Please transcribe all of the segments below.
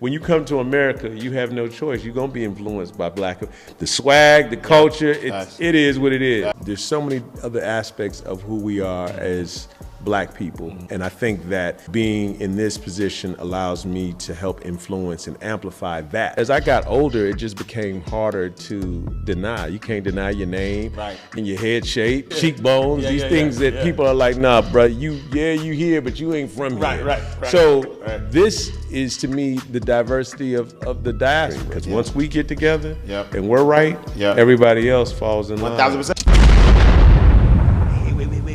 When you come to America, you have no choice. You're going to be influenced by black. The swag, the culture, it is what it is. There's so many other aspects of who we are as black people. And I think that being in this position allows me to help influence and amplify that. As I got older, it just became harder to deny. You can't deny your name and your head shape, cheekbones, these things that people are like, nah, bro, you here, but you ain't from here. So this is, to me, the diversity of the diaspora. Because once we get together and we're right, everybody else falls in line. 1000%.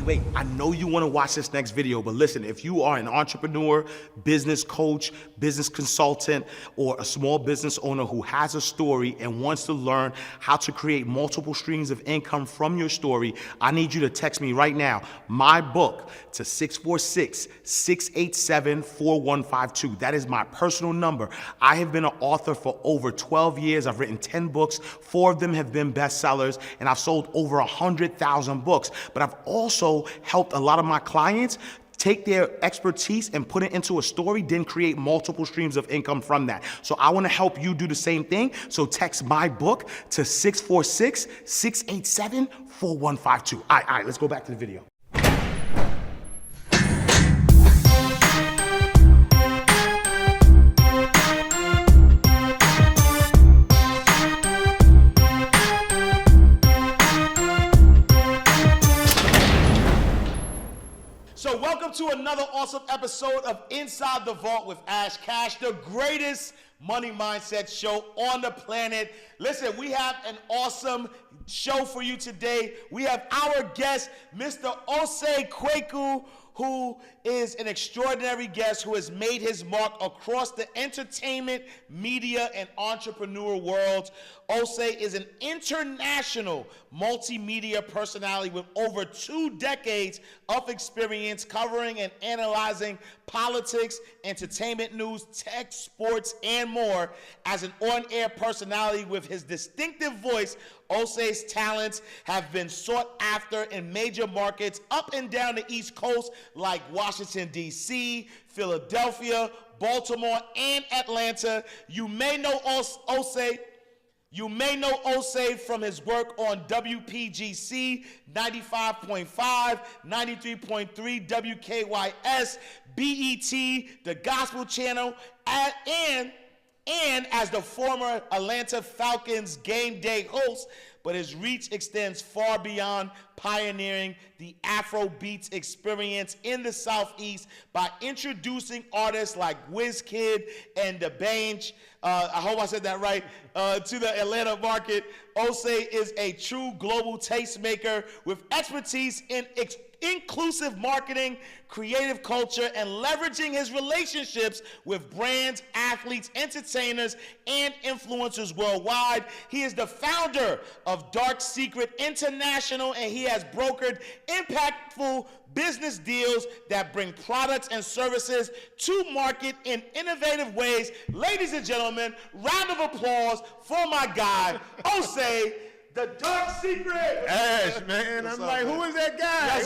Wait, I know you want to watch this next video, but listen, if you are an entrepreneur, business coach, business consultant, or a small business owner who has a story and wants to learn how to create multiple streams of income from your story, I need you to text me right now, my book, to 646-687-4152. That is my personal number. I have been an author for over 12 years. I've written 10 books. 4 of them have been bestsellers, and I've sold over 100,000 books. But I've also helped a lot of my clients take their expertise and put it into a story, then create multiple streams of income from that. So I want to help you do the same thing. So text my book to 646-687-4152. All right, let's go back to the video. So welcome to another awesome episode of Inside the Vault with Ash Cash, the greatest money mindset show on the planet. Listen, we have an awesome show for you today. We have our guest, Mr. Osei Kweku, who is an extraordinary guest who has made his mark across the entertainment, media, and entrepreneur worlds. Osei is an international multimedia personality with over 2 decades of experience covering and analyzing politics, entertainment news, tech, sports, and more. As an on-air personality with his distinctive voice, Osei's talents have been sought after in major markets up and down the East Coast like Washington, D.C., Philadelphia, Baltimore, and Atlanta. You may know Osei from his work on WPGC 95.5, 93.3 WKYS, BET, the Gospel Channel, and as the former Atlanta Falcons game day host, but his reach extends far beyond pioneering the Afrobeats experience in the Southeast by introducing artists like Wizkid and The Bench, I hope I said that right, to the Atlanta market. Osei is a true global tastemaker with expertise in inclusive marketing, creative culture, and leveraging his relationships with brands, athletes, entertainers, and influencers worldwide. He is the founder of Dark Secret International, and he has brokered impactful business deals that bring products and services to market in innovative ways. Ladies and gentlemen, round of applause for my guy, Osei, the Dark Secret. Ash, man, I'm like, who is that guy?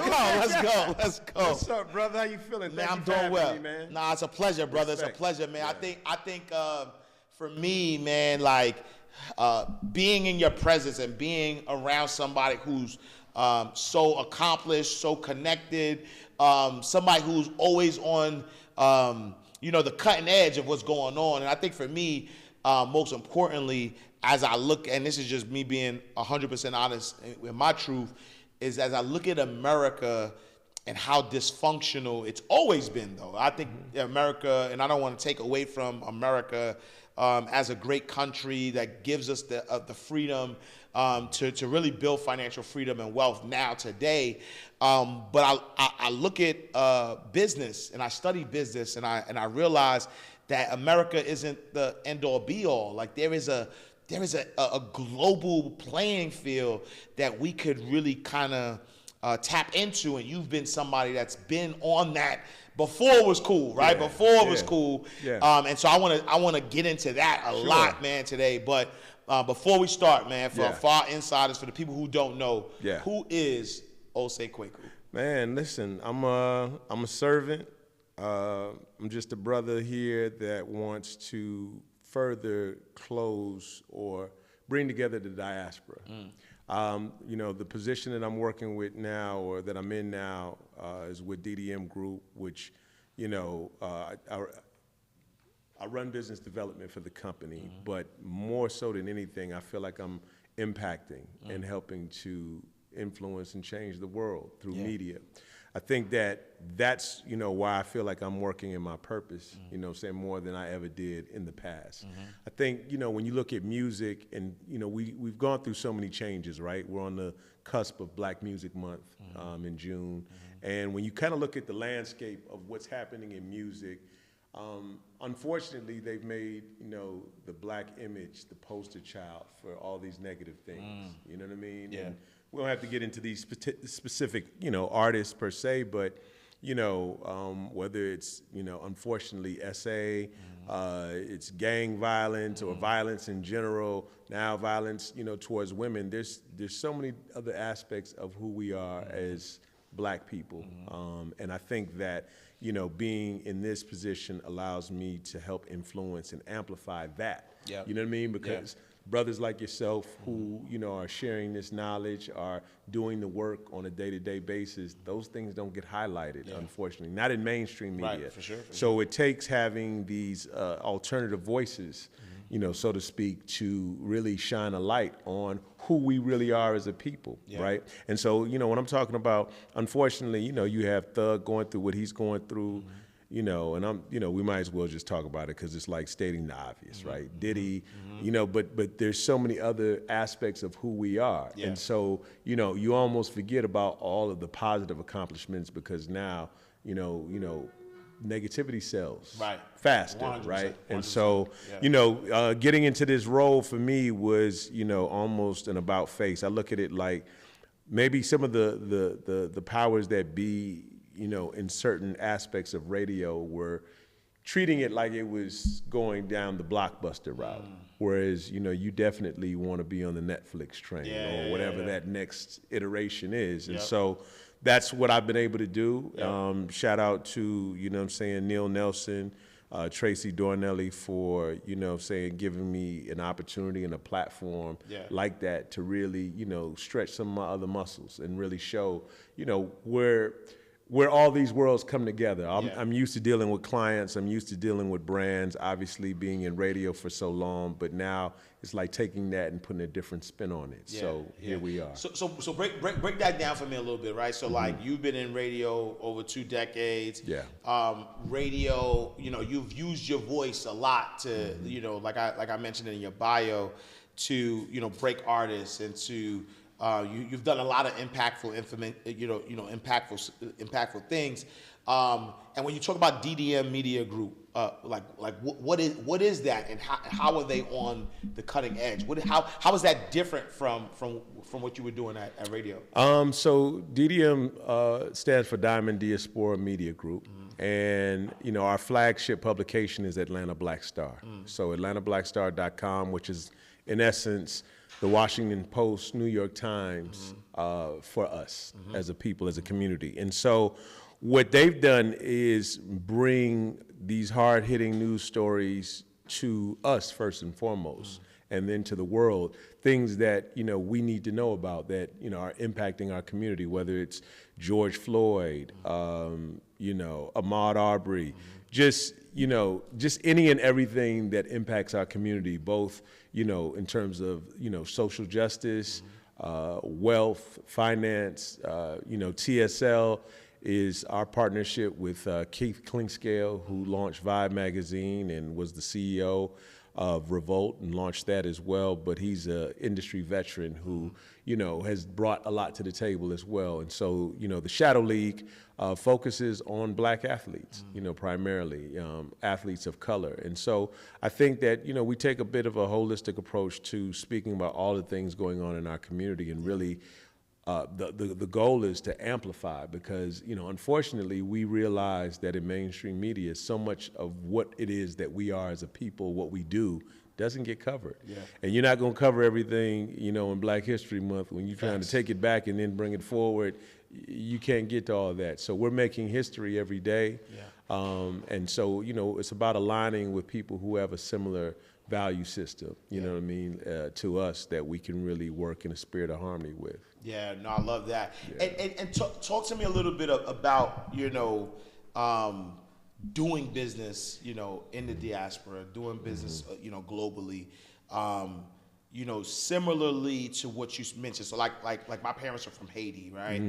Let's go. What's up, brother? How you feeling? Man, I'm doing well. Man. Nah, it's a pleasure, brother. Respect. It's a pleasure, man. Yeah. I think for me, man, like being in your presence and being around somebody who's so accomplished, so connected, somebody who's always on, the cutting edge of what's going on. And I think for me, most importantly, as I look, and this is just me being 100% honest with my truth, is as I look at America and how dysfunctional it's always been, though. I think America, and I don't want to take away from America as a great country that gives us the freedom to really build financial freedom and wealth now today. But I look at business, and I study business, and I realize that America isn't the end-all be-all. Like there is a global playing field that we could really kind of tap into, and you've been somebody that's been on that before it was cool, right? Before it was cool. And so I want to get into that a lot, man, today. But before we start, man, for our insiders, for the people who don't know, who is Osei Kweku? Man, listen, I'm a servant I'm just a brother here that wants to further close or bring together the diaspora. You know, the position that I'm working with now, or that I'm in now, is with DDM Group, which, you know, I run business development for the company, but more so than anything, I feel like I'm impacting and helping to influence and change the world through media. I think that that's, you know, why I feel like I'm working in my purpose, you know, saying more than I ever did in the past. I think, you know, when you look at music and, you know, we've gone through so many changes, right? We're on the cusp of Black Music Month in June. And when you kind of look at the landscape of what's happening in music, unfortunately, they've made, you know, the Black image the poster child for all these negative things. You know what I mean? Yeah. And we don't have to get into these specific, you know, artists per se, but, you know, whether it's, you know, unfortunately, SA, it's gang violence or violence in general, now violence, you know, towards women. There's so many other aspects of who we are as Black people. And I think that, you know, being in this position allows me to help influence and amplify that. You know what I mean? Because brothers like yourself who, you know, are sharing this knowledge, are doing the work on a day-to-day basis, those things don't get highlighted, unfortunately, not in mainstream media. Right, for sure. So it takes having these alternative voices, you know, so to speak, to really shine a light on who we really are as a people, right? And so, you know, when I'm talking about, unfortunately, you know, you have Thug going through what he's going through, you know, and you know, we might as well just talk about it because it's like stating the obvious, right? Diddy, you know, but there's so many other aspects of who we are. And so, you know, you almost forget about all of the positive accomplishments because now, you know, negativity sells faster, 100%, right? 100%. And so, you know, getting into this role for me was, you know, almost an about face. I look at it like maybe some of the powers that be, you know, in certain aspects of radio were treating it like it was going down the blockbuster route. Whereas, you know, you definitely want to be on the Netflix train or whatever that next iteration is. And so that's what I've been able to do. Shout out to, you know what I'm saying, Neil Nelson, Tracy Dornelli for, you know, saying, giving me an opportunity and a platform like that to really, you know, stretch some of my other muscles and really show, you know, where all these worlds come together. I'm used to dealing with clients. I'm used to dealing with brands, obviously being in radio for so long, but now it's like taking that and putting a different spin on it. So here we are. So break that down for me a little bit, right? So like you've been in radio over 2 decades. Radio, you know, you've used your voice a lot to, you know, like I mentioned in your bio, to, you know, break artists and to you've done a lot of impactful things. And when you talk about DDM Media Group, what is that, and how are they on the cutting edge? How is that different from what you were doing at radio? So DDM stands for Diamond Diaspora Media Group. And, you know, our flagship publication is Atlanta Blackstar. So AtlantaBlackstar.com, which is, in essence, the Washington Post, New York Times for us as a people, as a community. And so what they've done is bring these hard-hitting news stories to us first and foremost, and then to the world, things that, you know, we need to know about that, you know, are impacting our community, whether it's George Floyd, you know, Ahmaud Arbery, just, you know, just any and everything that impacts our community, both, you know, in terms of, you know, social justice, wealth, finance, you know, TSL is our partnership with Keith Clinkscale, who launched Vibe magazine and was the CEO of Revolt and launched that as well. But he's an industry veteran who, you know, has brought a lot to the table as well. And so, you know, the Shadow League focuses on Black athletes, you know, primarily athletes of color. And so I think that, you know, we take a bit of a holistic approach to speaking about all the things going on in our community, and really the goal is to amplify, because, you know, unfortunately, we realize that in mainstream media, so much of what it is that we are as a people, what we do, doesn't get covered. And you're not going to cover everything, you know, in Black History Month. When you're trying to take it back and then bring it forward, you can't get to all that. So we're making history every day. And so, it's about aligning with people who have a similar value system, you know what I mean, to us, that we can really work in a spirit of harmony with. Yeah, no, I love that. Yeah. And talk to me a little bit about, doing business, in the diaspora, doing business, globally, similarly to what you mentioned. So like my parents are from Haiti, right?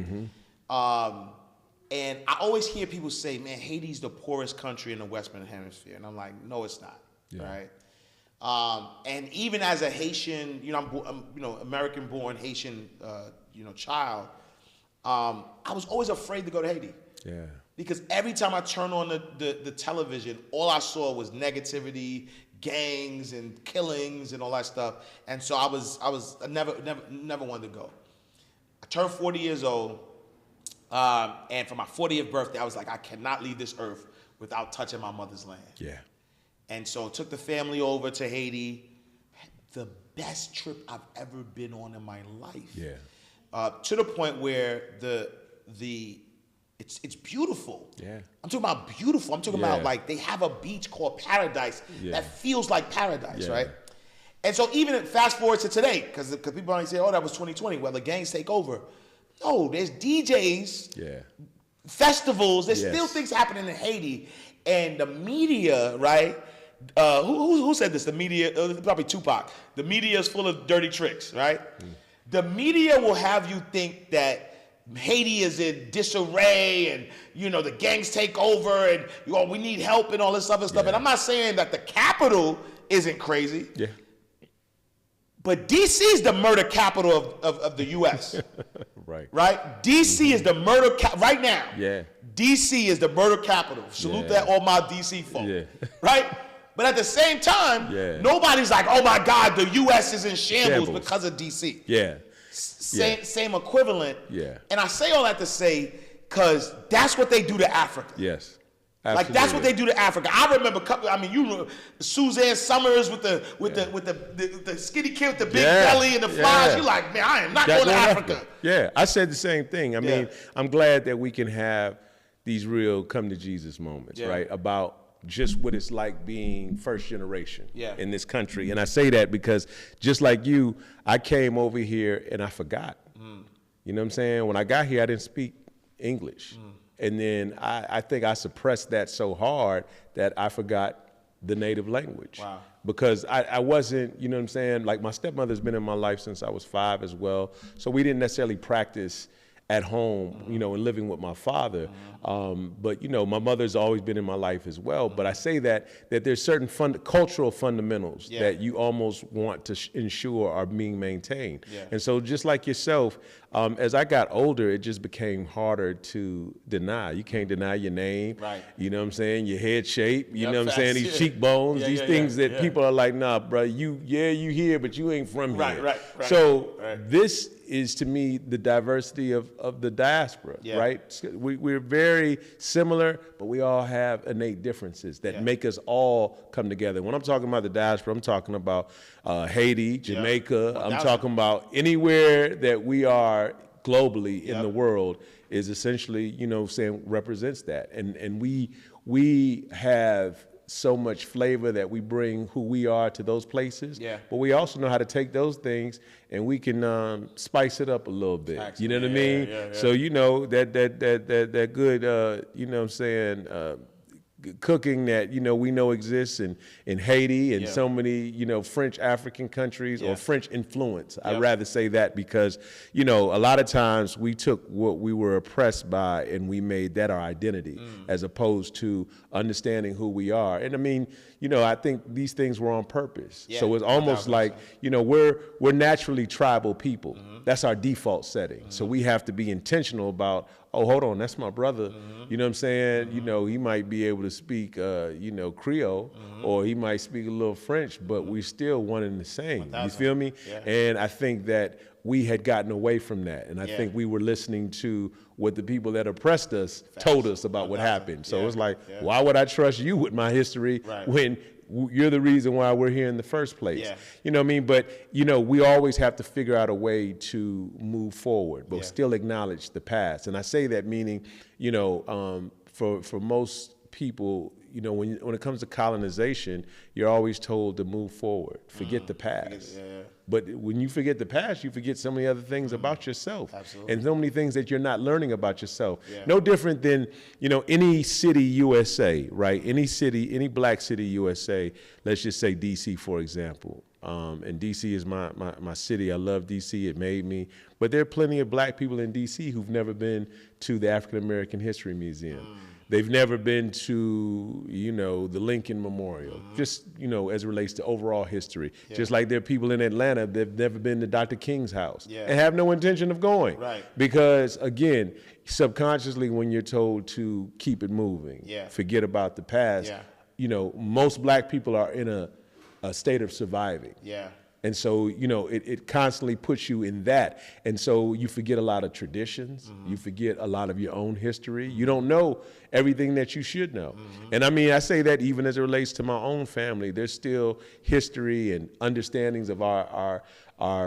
And I always hear people say, man, Haiti's the poorest country in the Western Hemisphere. And I'm like, no, it's not, right? And even as a Haitian, I'm American-born Haitian, child, I was always afraid to go to Haiti. Yeah. Because every time I turned on the television, all I saw was negativity, gangs and killings and all that stuff. And so I never wanted to go. I turned 40 years old, and for my 40th birthday, I was like, I cannot leave this earth without touching my mother's land. Yeah. And so took the family over to Haiti. The best trip I've ever been on in my life. Yeah. To the point where it's beautiful. Yeah. I'm talking about beautiful. I'm talking about like they have a beach called Paradise that feels like paradise, right? And so even fast forward to today, because people always say, oh, that was 2020. Well, the gangs take over. No, there's DJs, festivals. There's still things happening in Haiti. And the media, right? Who said this? The media, probably Tupac. The media is full of dirty tricks, right? The media will have you think that Haiti is in disarray and, the gangs take over and, we need help and all this other stuff. And I'm not saying that the capital isn't crazy. Yeah. But D.C. is the murder capital of the U.S. Right. Right? D.C. is the murder right now. Yeah. D.C. is the murder capital. Salute that all my D.C. folk. Yeah. Right? But at the same time, nobody's like, oh my God, the U.S. is in shambles because of D.C. Yeah. Same equivalent. Yeah. And I say all that to say, because that's what they do to Africa. Yes. Absolutely. Like that's what they do to Africa. I remember, Suzanne Summers with the skinny kid with the big belly and the flies. You're like, man, I am not going to Africa. Yeah, I said the same thing. I mean, I'm glad that we can have these real come to Jesus moments, right? About just what it's like being first generation in this country. And I say that because just like you, I came over here and I forgot. You know what I'm saying? When I got here, I didn't speak English. And then I think I suppressed that so hard that I forgot the native language. Wow. Because I wasn't, you know what I'm saying? Like my stepmother's been in my life since I was 5 as well. So we didn't necessarily practice at home, and living with my father. But, my mother's always been in my life as well. But I say that there's certain cultural fundamentals that you almost want to ensure are being maintained. Yeah. And so just like yourself, as I got older, it just became harder to deny. You can't deny your name. Right. You know what I'm saying? Your head shape, you know what I'm saying? These cheekbones, these things that people are like, nah, bro, you here, but you ain't from here. Right. So this is to me the diversity of the diaspora, right? We're very similar, but we all have innate differences that make us all come together. When I'm talking about the diaspora, I'm talking about Haiti, Jamaica. I'm talking about anywhere that we are globally in the world is essentially, saying represents that. And we have so much flavor that we bring who we are to those places. Yeah. But we also know how to take those things and we can spice it up a little bit. Excellent. You know what I mean? Yeah. So that good you know what I'm saying, cooking that we know exists in Haiti and so many French African countries or French influence. I'd rather say that because a lot of times we took what we were oppressed by and we made that our identity as opposed to understanding who we are. And I mean, I think these things were on purpose. Yeah, so it's almost like we're naturally tribal people. That's our default setting. So we have to be intentional about, oh, hold on, that's my brother. You know what I'm saying? He might be able to speak, Creole, or he might speak a little French, but we're still one and the same. You feel me? Yeah. And I think that we had gotten away from that. And I think we were listening to what the people that oppressed us told us about what happened. So it's like, why would I trust you with my history when you're the reason why we're here in the first place? Yeah. You know what I mean? But, we always have to figure out a way to move forward, but still acknowledge the past. And I say that meaning, for most people, you know, when it comes to colonization, you're always told to move forward, forget the past. But when you forget the past, you forget so many other things about yourself. Absolutely. And so many things that you're not learning about yourself. No different than, you know, any city USA, right? Any city, any black city USA, let's just say DC, for example. And DC is my city. I love DC. It made me. But there are plenty of black people in DC who've never been to the African American History Museum. They've never been to, you know, the Lincoln Memorial, just, you know, as it relates to overall history. Just like there are people in Atlanta that have never been to Dr. King's house and have no intention of going. Right. Because, again, subconsciously when you're told to keep it moving, forget about the past, you know, most black people are in a state of surviving. And so, you know, it constantly puts you in that. And so you forget a lot of traditions. You forget a lot of your own history. You don't know everything that you should know. And I mean, I say that even as it relates to my own family. There's still history and understandings of our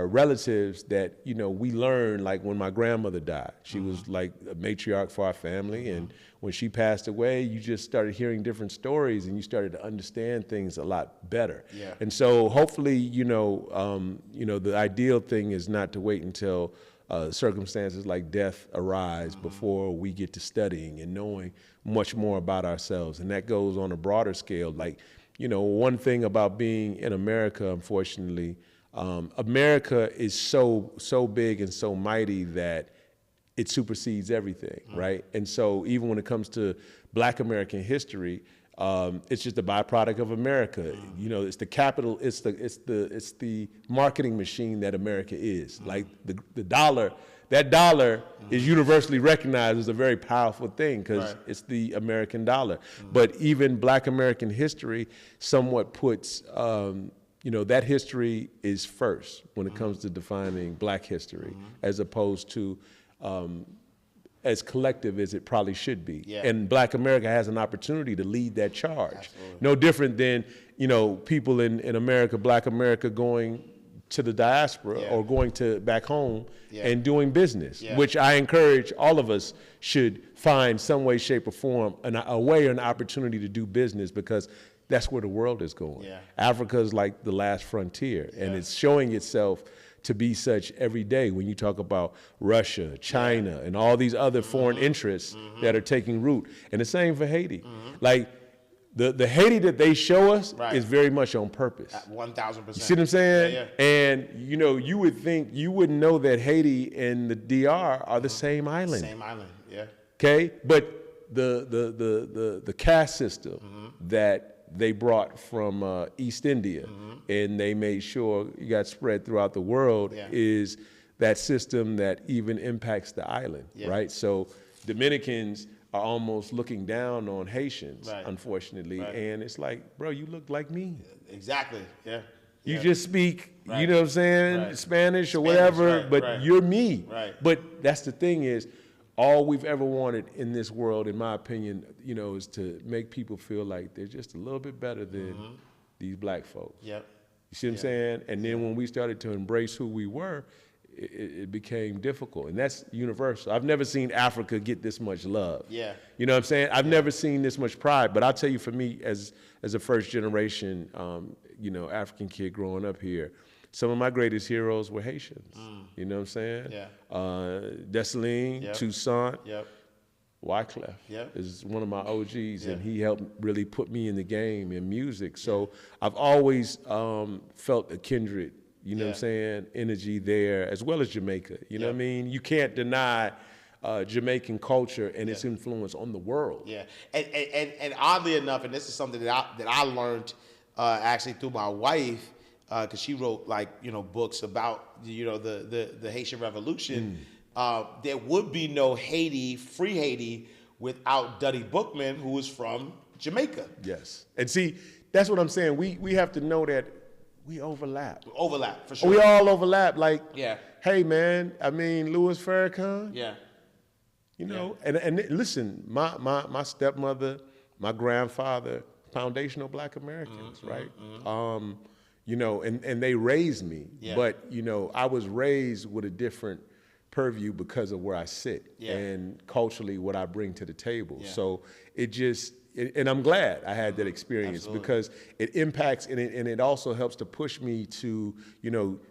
relatives that, you know, we learned, like when my grandmother died. She was like a matriarch for our family. And when she passed away, you just started hearing different stories and you started to understand things a lot better. And so hopefully, you know, the ideal thing is not to wait until circumstances like death arise before we get to studying and knowing much more about ourselves. And that goes on a broader scale. Like, you know, one thing about being in America, unfortunately, America is so big and so mighty that it supersedes everything, right? And so even when it comes to Black American history, it's just a byproduct of America. You know, it's the capital, it's the marketing machine that America is. Like the dollar, that dollar is universally recognized as a very powerful thing because it's the American dollar. But even Black American history somewhat puts, you know, that history is first when it comes to defining Black history, as opposed to as collective as it probably should be. And Black America has an opportunity to lead that charge. No different than, you know, people in America, Black America going to the diaspora or going to back home and doing business, which I encourage all of us should find some way, shape, or form, a way or an opportunity to do business, because that's where the world is going. Africa is like the last frontier, and it's showing itself to be such every day when you talk about Russia, China, and all these other foreign interests that are taking root. And the same for Haiti. Like, the Haiti that they show us is very much on purpose. 1,000%. You see what I'm saying? And, you know, you would think, you wouldn't know that Haiti and the DR are the same island. Same island, Okay? But the caste system that they brought from East India, and they made sure you got spread throughout the world, is that system that even impacts the island, right? So Dominicans are almost looking down on Haitians, unfortunately, and it's like, bro, you look like me. Exactly, You just speak, you know what I'm saying, Spanish or whatever, but you're me. But that's the thing is, all we've ever wanted in this world, in my opinion, you know, is to make people feel like they're just a little bit better than these black folks. You see what I'm saying? And then when we started to embrace who we were, it became difficult. And that's universal. I've never seen Africa get this much love. You know what I'm saying? I've never seen this much pride. But I'll tell you, for me, as a first generation, you know, African kid growing up here, some of my greatest heroes were Haitians. You know what I'm saying? Dessalines, Toussaint, Wyclef is one of my OGs, and he helped really put me in the game in music. So I've always felt a kindred, you know what I'm saying, energy there, as well as Jamaica. You know what I mean? You can't deny Jamaican culture and its influence on the world. And oddly enough, and this is something that I learned actually through my wife, because she wrote, like, you know, books about, you know, the Haitian Revolution. There would be no Haiti, free Haiti, without Duddy Bookman, who is from Jamaica. And see, that's what I'm saying. We have to know that we overlap. Overlap, for sure. We all overlap. Like, hey, man, I mean, Louis Farrakhan. You know, and listen, my stepmother, my grandfather, foundational Black Americans, right? You know, and they raised me, but, you know, I was raised with a different purview because of where I sit and culturally what I bring to the table. So it just, and I'm glad I had that experience. Absolutely. Because it impacts, and it also helps to push me to,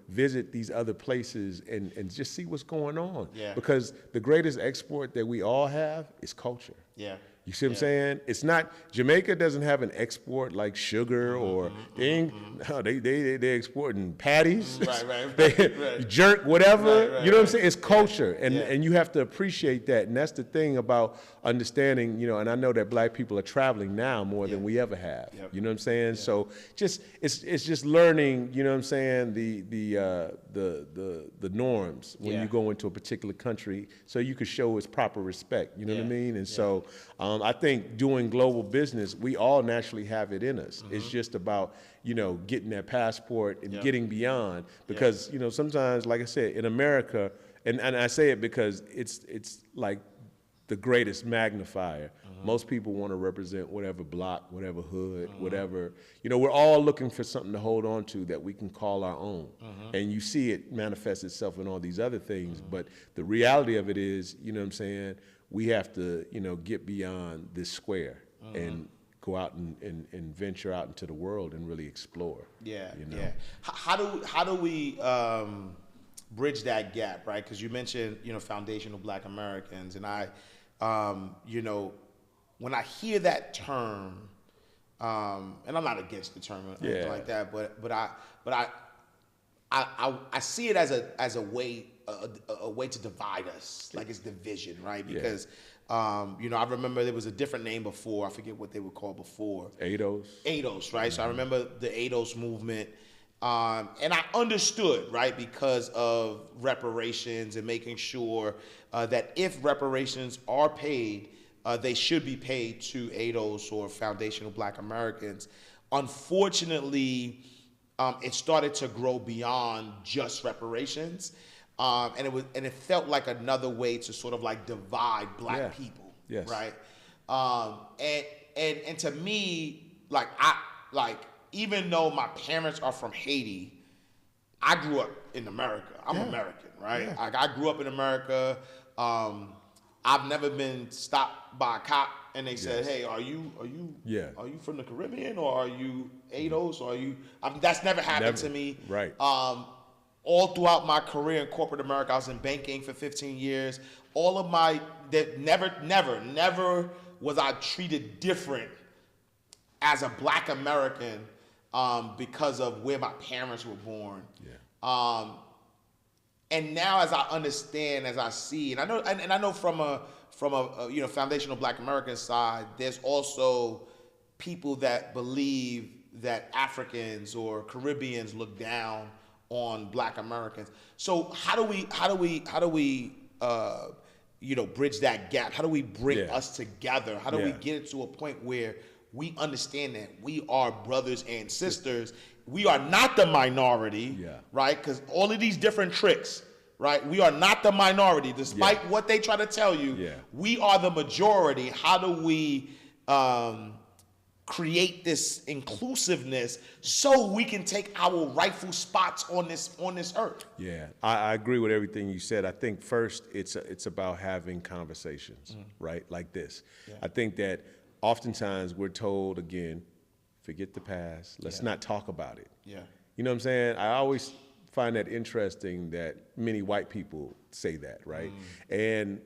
visit these other places and just see what's going on. Yeah. Because the greatest export that we all have is culture. Yeah. You see what I'm saying? It's not, Jamaica doesn't have an export like sugar or they exporting patties, right. jerk, whatever. Right, you know what I'm saying? It's culture, Yeah. and you have to appreciate that. And that's the thing about understanding, and I know that black people are traveling now more than we ever have. Yep. You know what I'm saying? So it's just learning, you know what I'm saying, the norms when you go into a particular country, so you can show its proper respect. You know what I mean? And so I think doing global business, we all naturally have it in us. It's just about, getting that passport and getting beyond. Because, sometimes, like I said, in America, and I say it because it's like the greatest magnifier. Most people want to represent whatever block, whatever hood, whatever. We're all looking for something to hold on to that we can call our own. And you see it manifest itself in all these other things. But the reality of it is, you know what I'm saying, we have to, get beyond this square and go out and venture out into the world and really explore. Yeah. How do we bridge that gap, right? Because you mentioned, foundational Black Americans, and I, when I hear that term, and I'm not against the term or anything like that, but I see it as a way to divide us, like it's division, right? Because I remember there was a different name before. I forget what they were called before. ADOS, right? So I remember the ADOS movement, and I understood, right, because of reparations and making sure that if reparations are paid, they should be paid to ADOS or foundational Black Americans. Unfortunately, it started to grow beyond just reparations. And it felt like another way to sort of like divide Black people, right? And to me, even though my parents are from Haiti, I grew up in America. I'm American, right? Yeah. Like, I grew up in America. I've never been stopped by a cop and they said, "Hey, are you from the Caribbean, or are you ADOS, or are you?" That's never happened to me. Right. All throughout my career in corporate America, I was in banking for 15 years. Never was I treated different as a Black American because of where my parents were born. Yeah. And now, as I understand, as I see, and I know from a foundational Black American side, there's also people that believe that Africans or Caribbeans look down on Black Americans. So how do we bridge that gap? How do we bring us together? How do we get it to a point where we understand that we are brothers and sisters? We are not the minority, right? Because all of these different tricks, right? We are not the minority, despite what they try to tell you. We are the majority. How do we create this inclusiveness so we can take our rightful spots on this earth? Yeah, I agree with everything you said. I think first it's about having conversations, right, like this. I think that oftentimes we're told, again, forget the past. Let's not talk about it. You know what I'm saying? I always find that interesting that many white people say that, right? And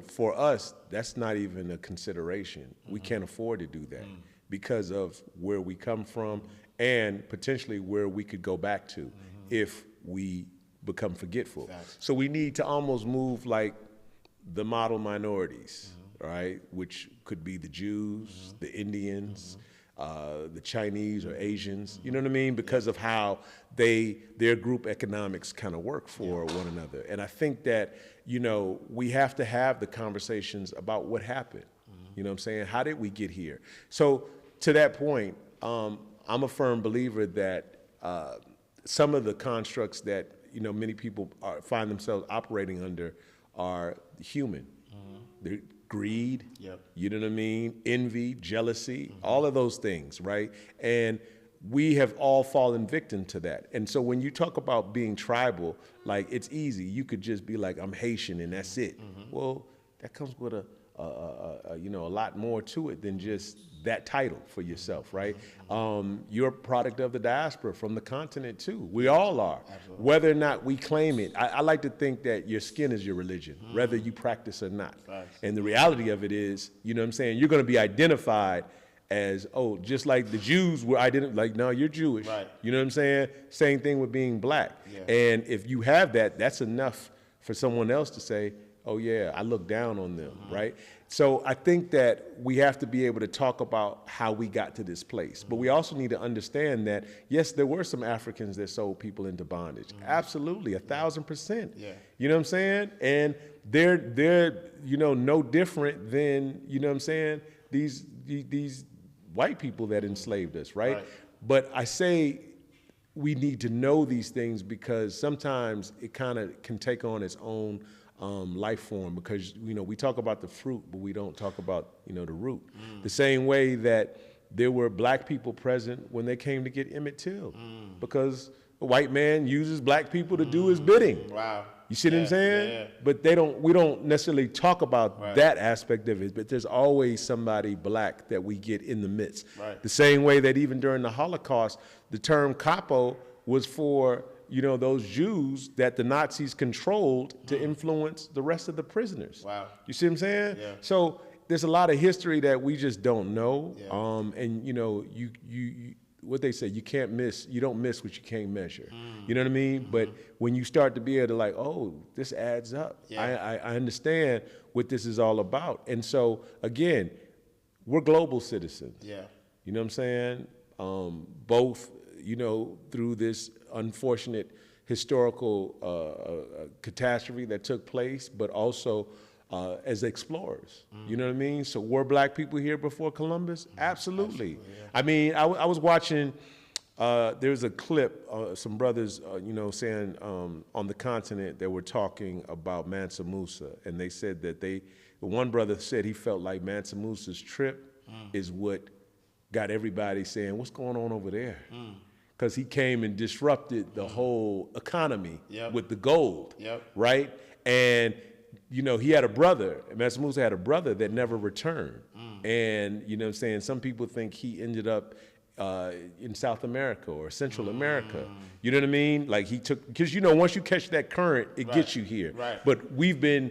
for us, that's not even a consideration. We can't afford to do that because of where we come from and potentially where we could go back to if we become forgetful. So we need to almost move like the model minorities, right? Which could be the Jews, the Indians, the Chinese or Asians, you know what I mean? Because of how their group economics kind of work for one another. And I think that, we have to have the conversations about what happened. You know what I'm saying? How did we get here? So to that point, I'm a firm believer that some of the constructs that, many people find themselves operating under are human. They're greed, you know what I mean? Envy, jealousy, all of those things, right? And we have all fallen victim to that. And so when you talk about being tribal, like, it's easy. You could just be like, I'm Haitian and that's it. Well, that comes with a you know, a lot more to it than just that title for yourself, right? You're a product of the diaspora from the continent too. We all are. Absolutely. Whether or not we claim it. I like to think that your skin is your religion, whether you practice or not. Facts. And the reality of it is, you know what I'm saying, you're gonna be identified as, oh, just like the Jews were identified, like, no, you're Jewish. Right. You know what I'm saying? Same thing with being black. Yeah. And if you have that, that's enough for someone else to say, oh yeah, I look down on them, right? So I think that we have to be able to talk about how we got to this place. But we also need to understand that, yes, there were some Africans that sold people into bondage. Absolutely, 1,000%. Yeah. You know what I'm saying? And they're you know, no different than, you know what I'm saying, these white people that enslaved us, right? But I say we need to know these things because sometimes it kind of can take on its own life form, because, you know, we talk about the fruit, but we don't talk about, you know, the root. The same way that there were black people present when they came to get Emmett Till, because a white man uses black people to do his bidding. Wow. You see what I'm saying? Yeah. But we don't necessarily talk about that aspect of it, but there's always somebody black that we get in the midst. Right. The same way that even during the Holocaust, the term capo was for, you know, those Jews that the Nazis controlled to influence the rest of the prisoners. Wow. You see what I'm saying? Yeah. So there's a lot of history that we just don't know. Yeah. And you know, you what they say, you don't miss what you can't measure. You know what I mean? But when you start to be able to like, oh, this adds up. Yeah. I understand what this is all about. And so again, we're global citizens. Yeah. You know what I'm saying? Both, you know, through this unfortunate historical catastrophe that took place, but also as explorers. You know what I mean? So were black people here before Columbus? Absolutely. Yeah. I mean, I was watching, there's a clip, some brothers, you know, saying on the continent that were talking about Mansa Musa, and they said that one brother said he felt like Mansa Musa's trip is what got everybody saying, what's going on over there? Because he came and disrupted the whole economy with the gold, right? And you know, he had a brother, Mansa Musa had a brother that never returned. And, you know what I'm saying, some people think he ended up in South America or Central America. You know what I mean? Like he took, because, you know, once you catch that current, it gets you here. Right. But we've been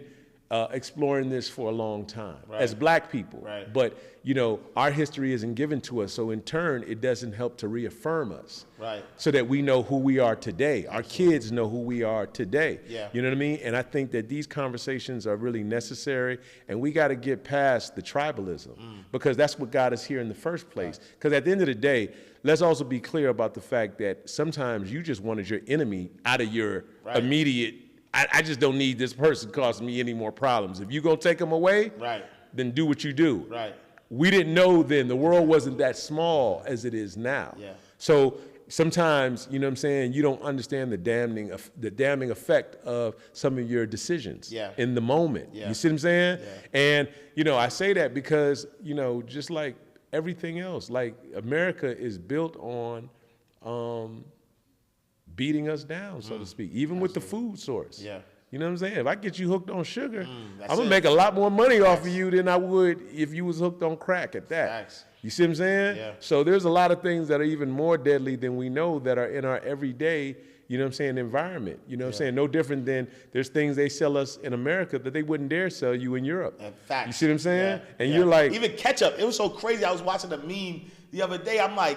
exploring this for a long time as black people. Right. But, you know, our history isn't given to us. So in turn, it doesn't help to reaffirm us. Right. So that we know who we are today. Our kids know who we are today. Yeah. You know what I mean? And I think that these conversations are really necessary, and we got to get past the tribalism because that's what got us here in the first place. Because at the end of the day, let's also be clear about the fact that sometimes you just wanted your enemy out of your immediate, I just don't need this person causing me any more problems. If you're going to take them away, then do what you do. Right. We didn't know then. The world wasn't that small as it is now. Yeah. So sometimes, you know what I'm saying, you don't understand the damning effect of some of your decisions in the moment. Yeah. You see what I'm saying? Yeah. And, you know, I say that because, you know, just like everything else, like America is built on beating us down, so to speak, even with the food source. Yeah. You know what I'm saying? If I get you hooked on sugar, I'm gonna make a lot more money off of you than I would if you was hooked on crack at that. Facts. You see what I'm saying? Yeah. So there's a lot of things that are even more deadly than we know that are in our everyday, you know what I'm saying, environment. You know what I'm saying? No different than there's things they sell us in America that they wouldn't dare sell you in Europe. Facts. You see what I'm saying? Yeah. And you're like, even ketchup. It was so crazy. I was watching a meme the other day. I'm like,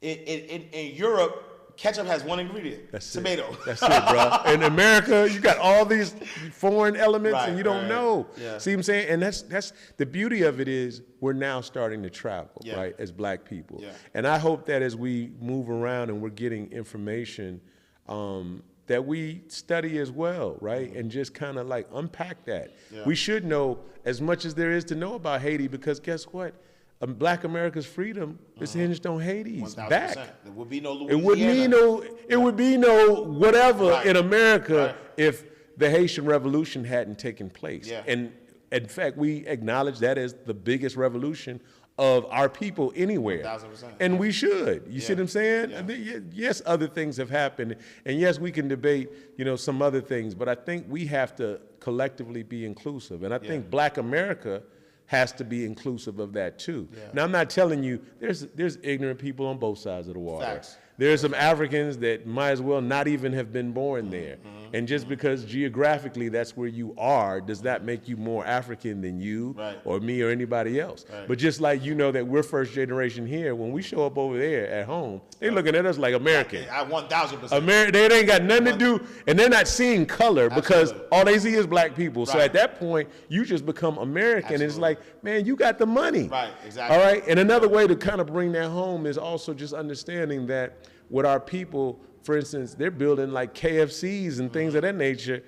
in Europe, ketchup has one ingredient, tomato. That's it, bro. In America, you got all these foreign elements and you don't know. Yeah. See what I'm saying? And that's the beauty of it is we're now starting to travel, right, as black people. Yeah. And I hope that as we move around and we're getting information, that we study as well, right? And just kind of like unpack that. Yeah. We should know as much as there is to know about Haiti because guess what? Black America's freedom is hinged on Haiti's 1,000%. Back. There would be no Louisiana. It would be no whatever in America if the Haitian Revolution hadn't taken place. Yeah. And in fact, we acknowledge that as the biggest revolution of our people anywhere. 1,000%. And we should. You see what I'm saying? Yeah. Yes, other things have happened. And yes, we can debate, some other things. But I think we have to collectively be inclusive. And I think Black America has to be inclusive of that too. Yeah. Now, I'm not telling you, there's ignorant people on both sides of the water. Facts. There's some Africans that might as well not even have been born there. And just because geographically that's where you are, does that make you more African than you or me or anybody else? But just like that we're first generation here, when we show up over there at home, they looking at us like American. I 1,000%. They ain't got nothing to do, and they're not seeing color because all they see is Black people. So at that point, you just become American. And it's like, man, you got the money. Right, exactly. All right, and another way to kind of bring that home is also just understanding that with our people, for instance, they're building like KFCs and things of that nature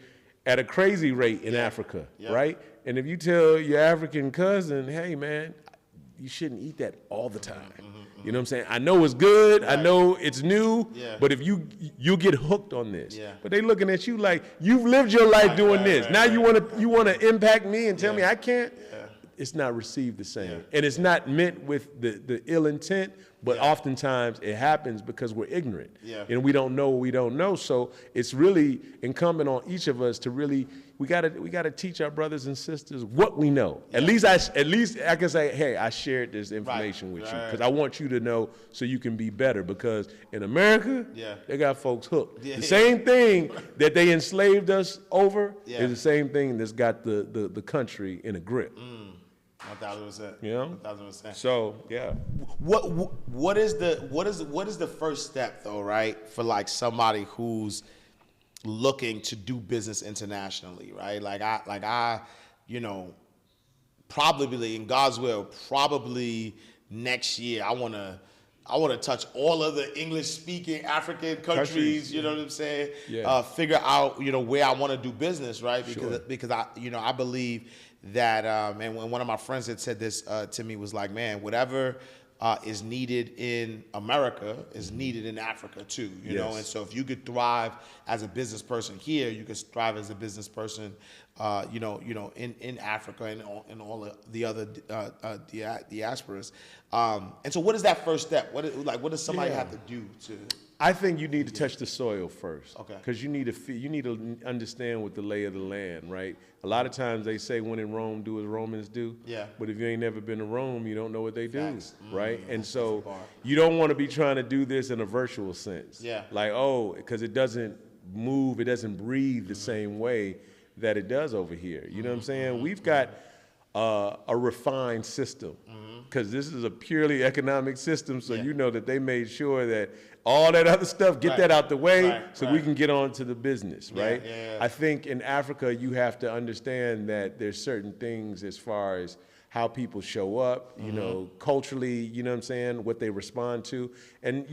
at a crazy rate in Africa, right? And if you tell your African cousin, hey man, you shouldn't eat that all the time. You know what I'm saying? I know it's good, I know it's new, but if you'll get hooked on this. But they looking at you like, you've lived your life doing this. Now you wanna impact me and tell me I can't? It's not received the same. And it's not meant with the ill intent, but oftentimes it happens because we're ignorant. And we don't know what we don't know. So it's really incumbent on each of us to really, we gotta teach our brothers and sisters what we know. At least I can say, hey, I shared this information with you because I want you to know so you can be better. Because in America, they got folks hooked. The same thing that they enslaved us over is the same thing that's got the country in a grip. 1,000%. 1,000%. So yeah. What is the first step though, right? For like somebody who's looking to do business internationally, right? Like I, probably in God's will, probably next year I wanna touch all of the English-speaking African countries. You know what I'm saying? Figure out where I want to do business, right? Because I believe that and when one of my friends had said this to me was like, man, whatever is needed in America is needed in Africa too. You know, and so if you could thrive as a business person here, you could thrive as a business person, in Africa and all the other diasporas. And so, what is that first step? What does somebody have to do to? I think you need to touch the soil first. Okay. Because you need to understand what the lay of the land, right? A lot of times they say, when in Rome, do as Romans do. Yeah. But if you ain't never been to Rome, you don't know what they do, right? And That's so you don't want to be trying to do this in a virtual sense. Yeah. Like, because it doesn't move, it doesn't breathe the same way that it does over here. You know what I'm saying? We've got a refined system because this is a purely economic system. So you know that they made sure that all that other stuff, get that out the way so we can get on to the business, right? I think in Africa, you have to understand that there's certain things as far as how people show up, culturally, you know what I'm saying, what they respond to. And,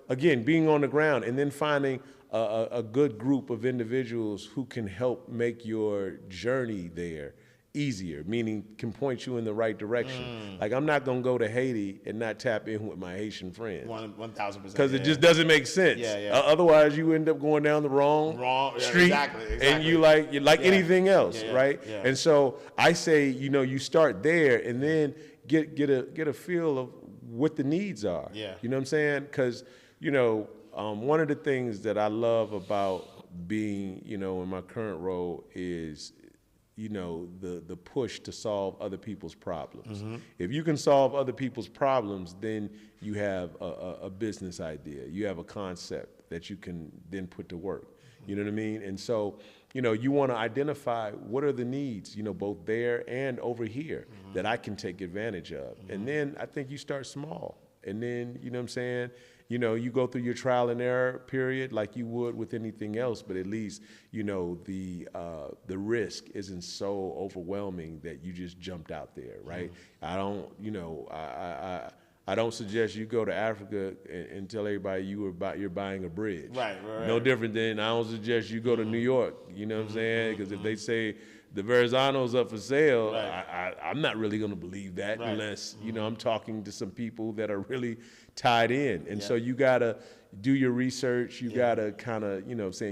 again, being on the ground and then finding a good group of individuals who can help make your journey there easier, meaning can point you in the right direction. Like, I'm not gonna go to Haiti and not tap in with my Haitian friends. 1,000%. Because it just doesn't make sense. Otherwise, you end up going down the wrong street, exactly. And you like anything else, right? And so I say, you start there and then get a feel of what the needs are. You know what I'm saying? Because one of the things that I love about being in my current role is the push to solve other people's problems. If you can solve other people's problems, then you have a business idea. You have a concept that you can then put to work. You know what I mean? And so, you want to identify what are the needs, both there and over here that I can take advantage of. And then I think you start small. And then, you know what I'm saying? You go through your trial and error period like you would with anything else, but at least, the risk isn't so overwhelming that you just jumped out there, right? I don't, I don't suggest you go to Africa and tell everybody you're buying a bridge. Right. No different than I don't suggest you go to New York, you know what I'm saying? Because if they say the Verrazano's up for sale, I'm not really going to believe that unless, I'm talking to some people that are really tied in. And so you got to do your research. You got to kind of,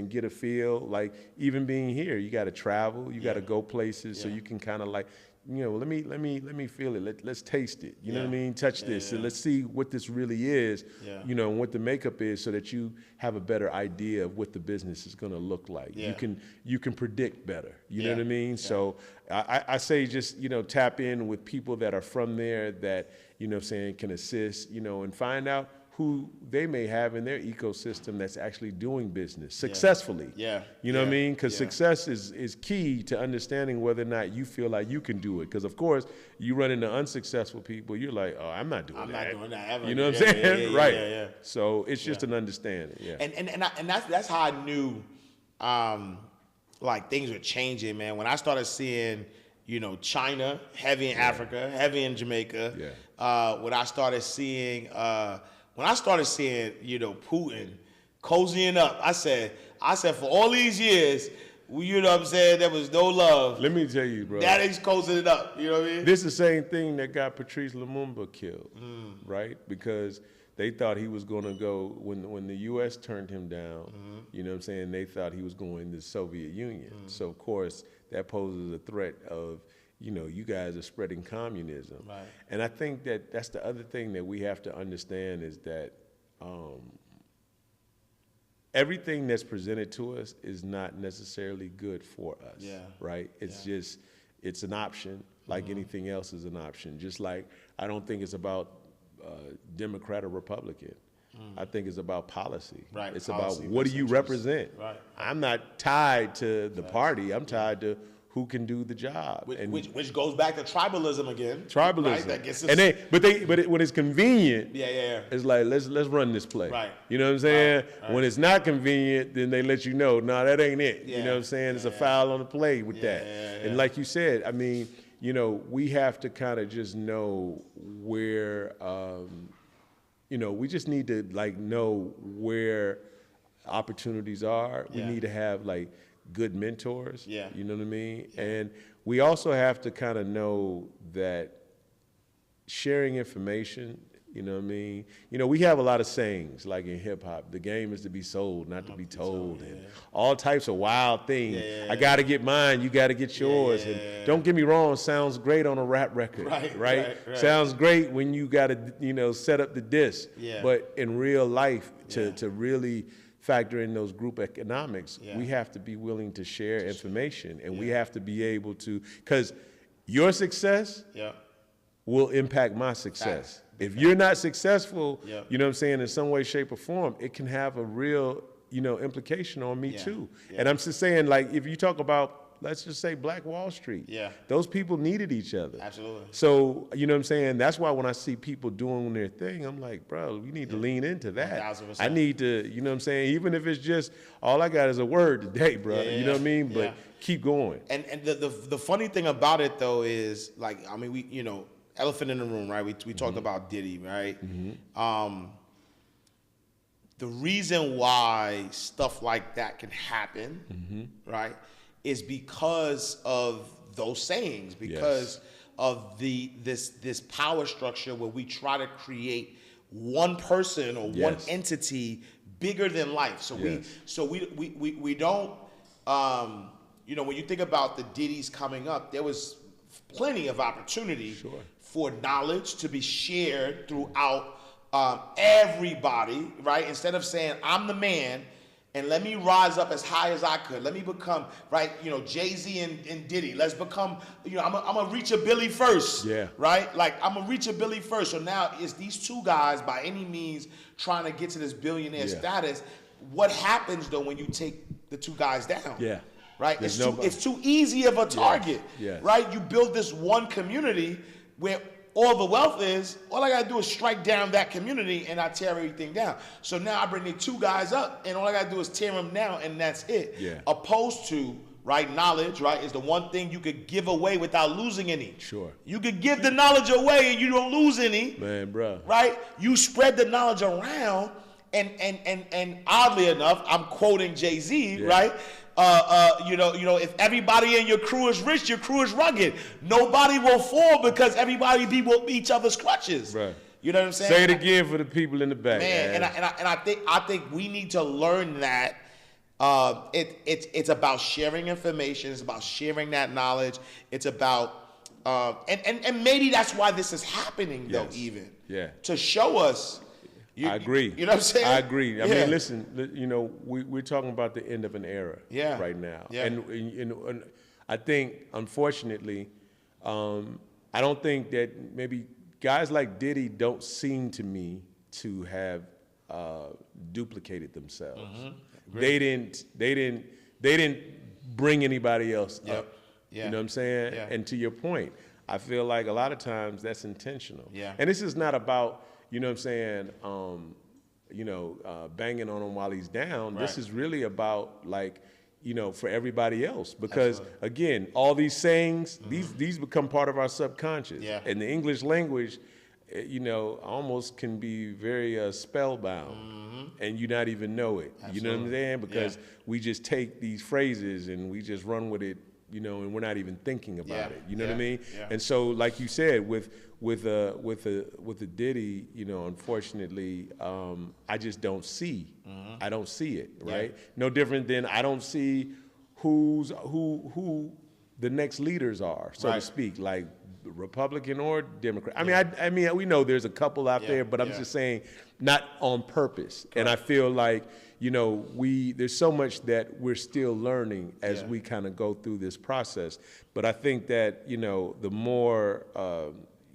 get a feel. Like, even being here, you got to travel. You got to go places so you can kind of like let me feel it. Let's taste it. You know what I mean? Touch this, and let's see what this really is. And what the makeup is, so that you have a better idea of what the business is going to look like. You can predict better. You know what I mean? So I say just tap in with people that are from there that can assist. And find out who they may have in their ecosystem that's actually doing business successfully. You know what I mean? Because success is key to understanding whether or not you feel like you can do it. Because of course, you run into unsuccessful people, you're like, oh, I'm not doing that. I'm not doing that ever. You know what I'm saying? Right. So it's just an understanding. And that's how I knew like things were changing, man. When I started seeing China heavy in Africa, heavy in Jamaica. When I started seeing Putin cozying up, I said for all these years, there was no love. Let me tell you, bro. That is cozying it up. You know what I mean? This is the same thing that got Patrice Lumumba killed, right? Because they thought he was going to go, when the U.S. turned him down, they thought he was going to the Soviet Union. So, of course, that poses a threat of, you guys are spreading communism. Right. And I think that's the other thing that we have to understand is that everything that's presented to us is not necessarily good for us, right? It's just, it's an option, like anything else is an option. Just like I don't think it's about Democrat or Republican. I think it's about policy. Right. It's about what do you represent. Right. I'm not tied to the party. I'm tied to who can do the job, which goes back to tribalism again. Tribalism, right? That gets us, and when it's convenient, it's like let's run this play. Right. You know what I'm saying? Right. When it's not convenient, then they let you know, no, that ain't it. You know what I'm saying? It's a foul on the play with that. And like you said, I mean, we have to kind of just know where, we just need to know where opportunities are. We need to have good mentors, you know what I mean? And we also have to kind of know that sharing information, you know what I mean? We have a lot of sayings, like in hip hop, the game is to be sold, not to be told, and all types of wild things. I got to get mine, you got to get yours. And don't get me wrong, sounds great on a rap record, right? Sounds great when you got to, set up the disc. But in real life, to really factor in those group economics, we have to be willing to share information, and we have to be able to, because your success will impact my success. If you're not successful, you know what I'm saying, in some way, shape, or form, it can have a real, implication on me too. And I'm just saying, if you talk about, let's just say Black Wall Street. Those people needed each other. Absolutely. So, you know what I'm saying? That's why when I see people doing their thing, I'm like, bro, we need to lean into that. 1,000%. I need to, you know what I'm saying? Even if it's just, all I got is a word today, bro. You know what I mean? But keep going. And the funny thing about it, though, is, we, elephant in the room, right? We talked about Diddy, right? The reason why stuff like that can happen, right, is because of those sayings, because of this power structure where we try to create one person or one entity bigger than life. So we don't, when you think about the Diddy's coming up, there was plenty of opportunity for knowledge to be shared throughout everybody, right? Instead of saying, I'm the man, and let me rise up as high as I could. Let me become, right, Jay-Z and Diddy. Let's become, I'm going to reach a Billy first, right? I'm going to reach a Billy first. So now it's these two guys by any means trying to get to this billionaire status. What happens, though, when you take the two guys down? Right? It's too easy of a target, right? You build this one community where all the wealth is, all I gotta do is strike down that community and I tear everything down. So now I bring the two guys up and all I gotta do is tear them down and that's it. Opposed to, right, knowledge, right, is the one thing you could give away without losing any. You could give the knowledge away and you don't lose any. Man, bro. Right? You spread the knowledge around and oddly enough, I'm quoting Jay-Z, right? If everybody in your crew is rich, your crew is rugged. Nobody will fall because everybody be each other's crutches. Right. You know what I'm saying? Say it again for the people in the back. Man, and I think we need to learn that. It's about sharing information. It's about sharing that knowledge. It's about And maybe that's why this is happening, though, even. Yeah. To show us. I agree. You know what I'm saying? I agree. I mean, listen, you know, we're talking about the end of an era right now. Yeah. And I think, unfortunately, I don't think that maybe guys like Diddy don't seem to me to have duplicated themselves. Mm-hmm. They didn't bring anybody else up. Yeah. You know what I'm saying? Yeah. And to your point, I feel like a lot of times that's intentional. Yeah. And this is not about, you know what I'm saying, banging on him while he's down. Right. This is really about, like, you know, for everybody else. Because, again, all these sayings, these become part of our subconscious. Yeah. And the English language, you know, almost can be very spellbound, and you not even know it. Absolutely. You know what I'm saying? Because we just take these phrases and we just run with it, you know, and we're not even thinking about it. You know what I mean? Yeah. And so, like you said, with the Diddy, you know, unfortunately, I just don't see. I don't see it. Right? Yeah. No different than I don't see who the next leaders are, so to speak, like Republican or Democrat. I mean, we know there's a couple out there, but I'm just saying, not on purpose. Correct. And I feel like, you know, there's so much that we're still learning as we kind of go through this process. But I think that, you know, the more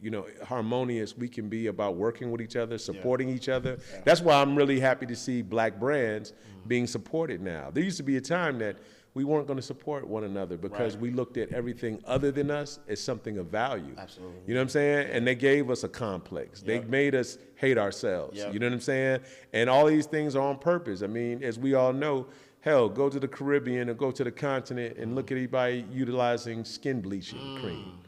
you know, harmonious we can be about working with each other, supporting each other. Yeah. That's why I'm really happy to see black brands being supported now. There used to be a time that we weren't going to support one another because we looked at everything other than us as something of value. Absolutely. You know what I'm saying? And they gave us a complex. They made us hate ourselves. You know what I'm saying? And all these things are on purpose. I mean, as we all know, hell, go to the Caribbean or go to the continent and look at anybody utilizing skin bleaching cream.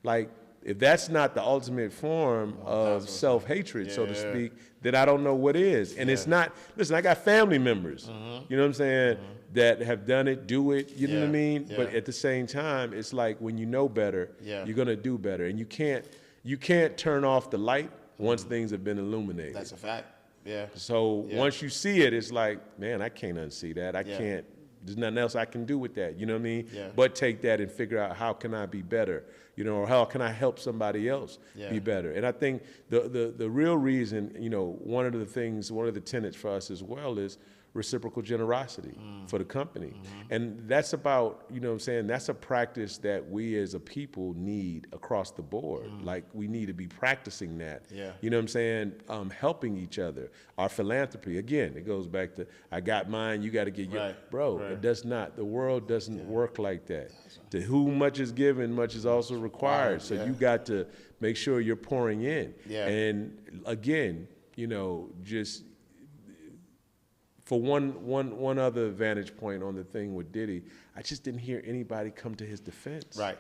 Like, if that's not the ultimate form of self-hatred, so to speak, then I don't know what is. And it's not, listen, I got family members, you know what I'm saying, that have done it, do it, you know what I mean? Yeah. But at the same time, it's like when you know better, you're gonna do better. And you can't turn off the light once things have been illuminated. That's a fact, yeah. So once you see it, it's like, man, I can't unsee that. I can't, there's nothing else I can do with that, you know what I mean? Yeah. But take that and figure out how can I be better, you know, or how can I help somebody else be better? And I think the real reason, you know, one of the tenets for us as well is reciprocal generosity for the company. And that's about, you know what I'm saying, that's a practice that we as a people need across the board. Like, we need to be practicing that. You know what I'm saying? Helping each other. Our philanthropy, again, it goes back to, I got mine, you got to get your, bro, it does not. The world doesn't work like that. To whom much is given, much is also required. So you got to make sure you're pouring in. And again, you know, just, for one other vantage point on the thing with Diddy, I just didn't hear anybody come to his defense. Right.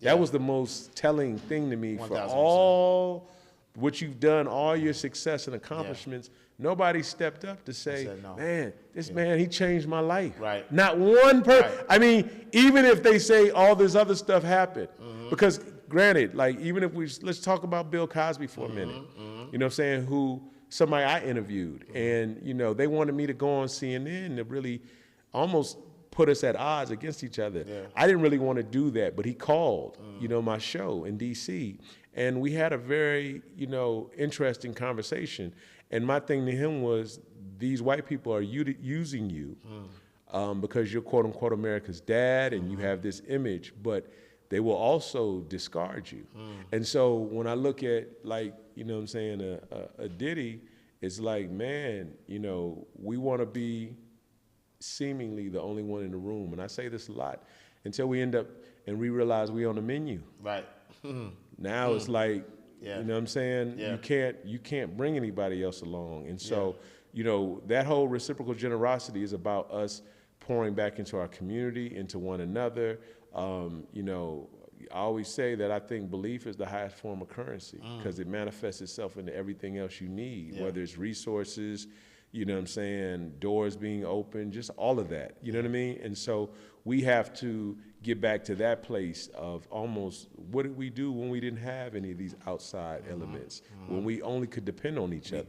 That was the most telling thing to me. 1,000%. For all what you've done, all your success and accomplishments, nobody stepped up to say, no. Man, this man, he changed my life. Right. Not one person. Right. I mean, even if they say all this other stuff happened, because granted, like, even if let's talk about Bill Cosby for a minute, you know what I'm saying, somebody I interviewed, and, you know, they wanted me to go on CNN to really almost put us at odds against each other. I didn't really want to do that, but he called, you know, my show in DC, and we had a very, you know, interesting conversation. And my thing to him was, these white people are using you because you're quote unquote America's dad, and you have this image, but they will also discard you. And so when I look at, like, you know what I'm saying, a Diddy, it's like, man, you know, we want to be seemingly the only one in the room. And I say this a lot, until we end up and we realize we on the menu. Right. Now it's like, you know what I'm saying, you can't bring anybody else along. And so, you know, that whole reciprocal generosity is about us pouring back into our community, into one another. You know, I always say that I think belief is the highest form of currency, because it manifests itself into everything else you need, whether it's resources, you know what I'm saying, doors being open, just all of that, you know what I mean? And so we have to get back to that place of almost what did we do when we didn't have any of these outside elements, when we only could depend on each other.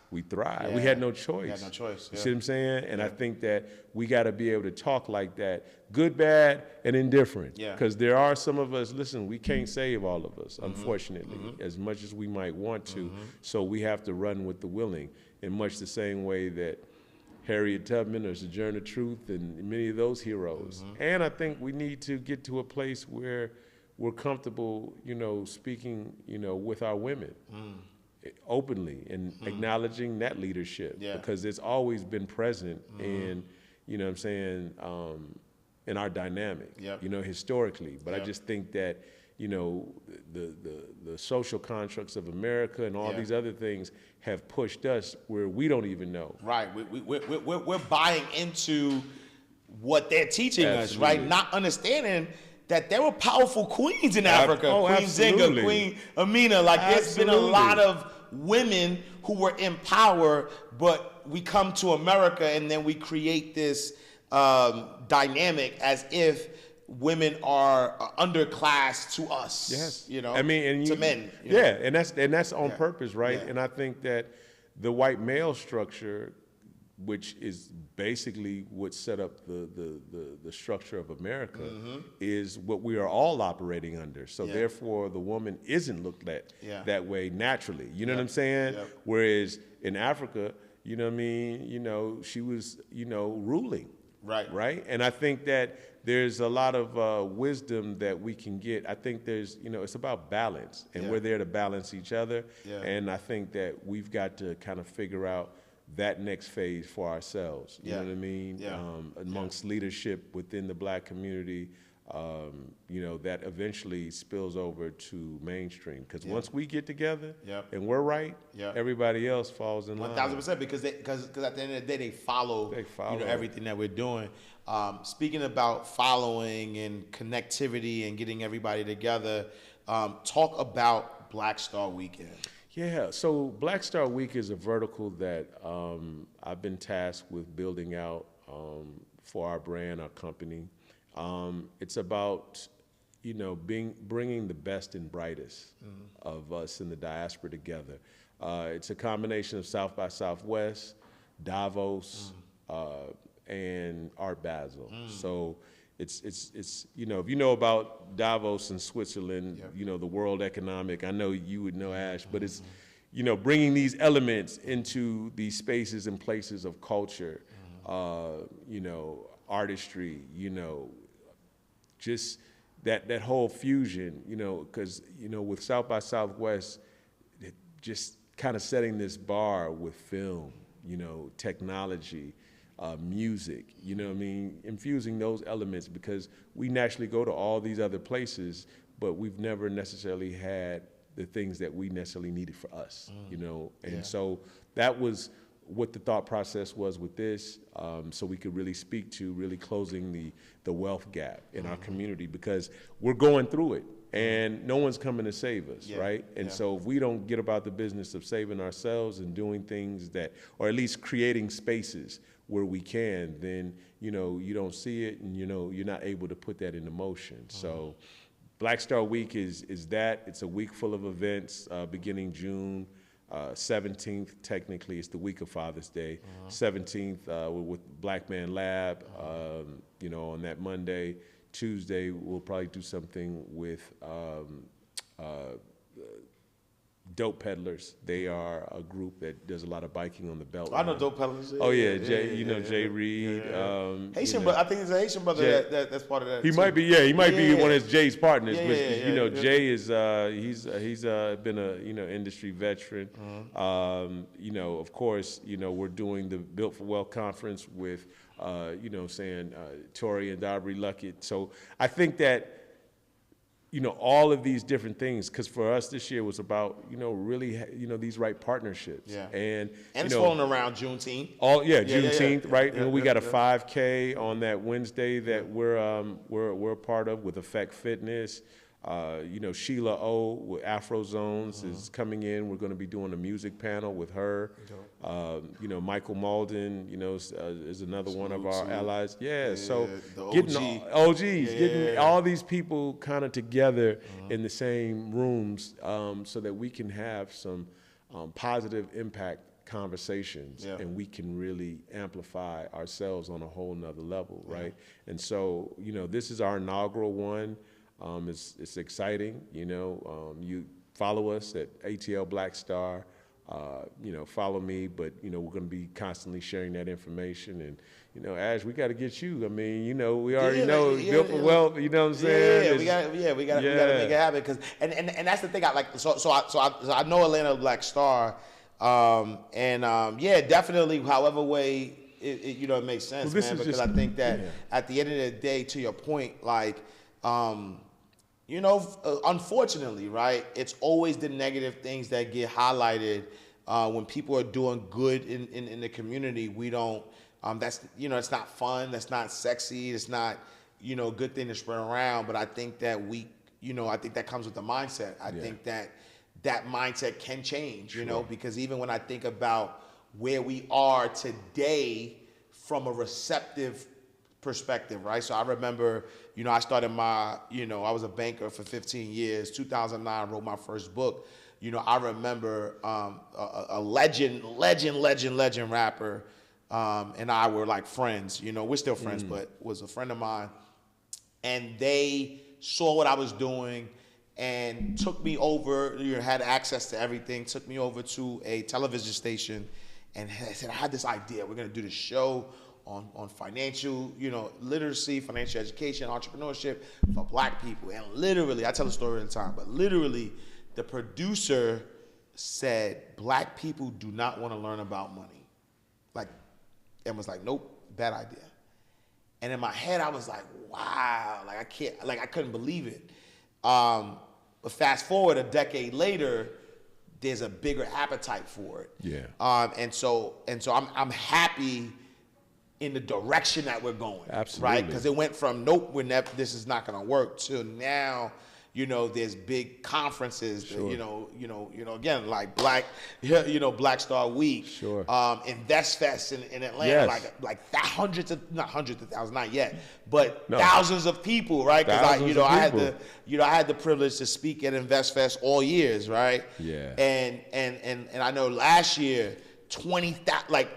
We thrived. Yeah. We had no choice. We had no choice. You see what I'm saying? And I think that we got to be able to talk like that, good, bad, and indifferent. Because there are some of us, listen, we can't save all of us, unfortunately, as much as we might want to. So we have to run with the willing in much the same way that Harriet Tubman or Sojourner Truth and many of those heroes. And I think we need to get to a place where we're comfortable, you know, speaking, you know, with our women openly and acknowledging that leadership because it's always been present in, you know what I'm saying, in our dynamic, you know, historically. But I just think that, you know, the social constructs of America and all these other things have pushed us where we don't even know. Right, we're buying into what they're teaching us, right? Not understanding that there were powerful queens in Africa. Queen Zinga, Queen Amina. Like there's been a lot of women who were in power, but we come to America and then we create this dynamic as if women are underclass to us. Yes, you know. I mean, and to men. Yeah, and that's on purpose, right? And I think that the white male structure, which is basically what set up the structure of America, is what we are all operating under. So therefore, the woman isn't looked at that way naturally. You know what I'm saying? Whereas in Africa, you know what I mean? You know, she was, you know, ruling. Right. And I think that there's a lot of wisdom that we can get. I think there's, you know, it's about balance, and we're there to balance each other. And I think that we've got to kind of figure out that next phase for ourselves. You know what I mean? Amongst leadership within the Black community, you know, that eventually spills over to mainstream. Because once we get together and we're right, everybody else falls in line. 1,000%, because at the end of the day, they follow. You know, everything that we're doing. Speaking about following and connectivity and getting everybody together, talk about Blackstar Weekend. Yeah, so Blackstar Week is a vertical that I've been tasked with building out for our brand, our company. It's about, you know, bringing the best and brightest of us in the diaspora together. It's a combination of South by Southwest, Davos, and Art Basel. So it's you know, if you know about Davos in Switzerland, you know, the World Economic, I know you would know, Ash, but it's, you know, bringing these elements into these spaces and places of culture, you know, artistry, you know, just that whole fusion, you know, because, you know, with South by Southwest, just kind of setting this bar with film, you know, technology, music, you know what I mean, infusing those elements, because we naturally go to all these other places, but we've never necessarily had the things that we necessarily needed for us, you know, and so that was what the thought process was with this, so we could really speak to really closing the wealth gap in our community, because we're going through it and no one's coming to save us, right? And so if we don't get about the business of saving ourselves and doing things that, or at least creating spaces where we can, then, you know, you don't see it, and, you know, you're not able to put that into motion. So Blackstar Week is that. It's a week full of events beginning June 17th, technically, it's the week of Father's Day. 17th, we're with Black Man Lab, you know, on that Monday. Tuesday, we'll probably do something with Dope Peddlers. They are a group that does a lot of biking on the Beltline. I know Dope Peddlers. Oh yeah, Jay, you know Jay Reed. Haitian, but I think it's a Haitian brother that's part of that. He might be, he might be one of Jay's partners. But you know, Jay is he's been a, you know, industry veteran. You know, of course, you know, we're doing the Built for Wealth conference with you know, saying Tory and Darby Luckett. So I think that, you know, all of these different things, because for us this year was about, you know, really, you know, these right partnerships. And it's falling around Juneteenth. Juneteenth, right? And we got a 5K on that Wednesday that we're a part of with Effect Fitness. You know, Sheila O with Afro Zones is coming in. We're going to be doing a music panel with her. You know, Michael Malden, you know, is another one of our allies. Yeah, so getting OGs, getting all these people kind of together in the same rooms so that we can have some positive impact conversations and we can really amplify ourselves on a whole nother level, right? And so, you know, this is our inaugural one. It's exciting, you know. You follow us at ATL Blackstar. You know, follow me, but you know we're going to be constantly sharing that information. And you know, Ash, we got to get you. I mean, you know, we already know built for wealth. You know what I'm saying? We got to make it happen. Because and that's the thing. I like. So I know Atlanta Blackstar, yeah, definitely. However way it you know, it makes sense, well, man. Because I think that at the end of the day, to your point, like. You know, unfortunately, right, it's always the negative things that get highlighted when people are doing good in the community. We don't, that's, you know, it's not fun, that's not sexy, it's not, you know, a good thing to spread around. But I think that you know, I think that comes with the mindset. I think that mindset can change, you know, because even when I think about where we are today from a receptive perspective, right? So I remember, you know, I started my, you know, I was a banker for 15 years. 2009, wrote my first book. You know, I remember a legend rapper and I were like friends. You know, we're still friends, but was a friend of mine. And they saw what I was doing and took me over, you know, had access to everything, took me over to a television station and said, I had this idea. We're going to do this show on financial, you know, literacy, financial education, entrepreneurship for black people. And literally, I tell a story at a time, but literally the producer said, black people do not want to learn about money. Like, and was like, nope, bad idea. And in my head, I was like, wow, like I couldn't believe it. But fast forward a decade later, there's a bigger appetite for it. Yeah. And so I'm happy in the direction that we're going. Absolutely. Right? Because it went from nope, this is not going to work to now, you know, there's big conferences, that, you know, again, like Blackstar Week, Invest Fest in Atlanta, like hundreds of thousands, not yet, but thousands of people, right? Because I had the privilege to speak at Invest Fest all years, right? Yeah. And I know last year 20,000, like